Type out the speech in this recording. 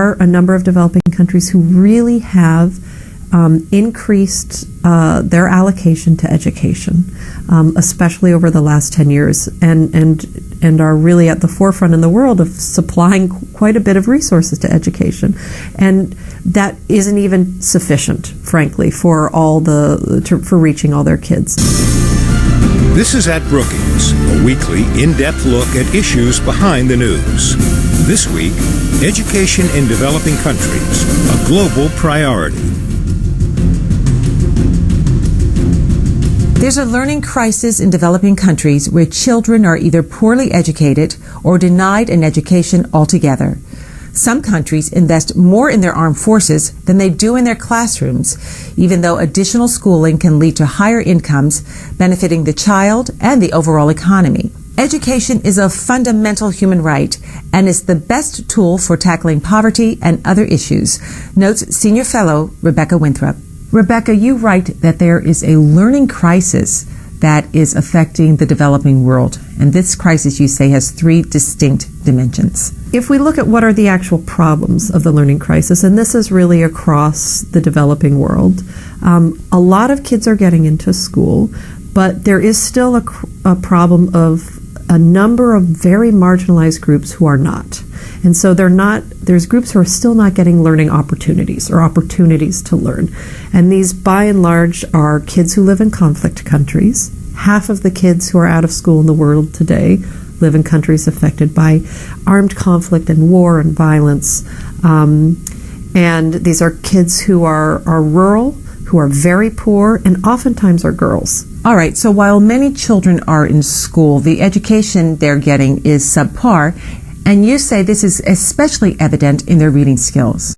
are a number of developing countries who really have increased their allocation to education, especially over the last 10 years, and are really at the forefront in the world of supplying quite a bit of resources to education. And that isn't even sufficient, frankly, for for reaching all their kids. This is At Brookings, a weekly, in-depth look at issues behind the news. This week, education in developing countries, a global priority. There's a learning crisis in developing countries where children are either poorly educated or denied an education altogether. Some countries invest more in their armed forces than they do in their classrooms, even though additional schooling can lead to higher incomes, benefiting the child and the overall economy. Education is a fundamental human right and is the best tool for tackling poverty and other issues, notes Senior Fellow Rebecca Winthrop. Rebecca, you write that there is a learning crisis that is affecting the developing world. And this crisis, you say, has three distinct dimensions. If we look at what are the actual problems of the learning crisis, and this is really across the developing world, a lot of kids are getting into school, but there is still a problem of a number of very marginalized groups who are not. And so there's groups who are still not getting learning opportunities or opportunities to learn. And these, by and large, are kids who live in conflict countries. Half of the kids who are out of school in the world today live in countries affected by armed conflict and war and violence. And these are kids who are rural, who are very poor, and oftentimes are girls. All right, so while many children are in school, the education they're getting is subpar, and you say this is especially evident in their reading skills.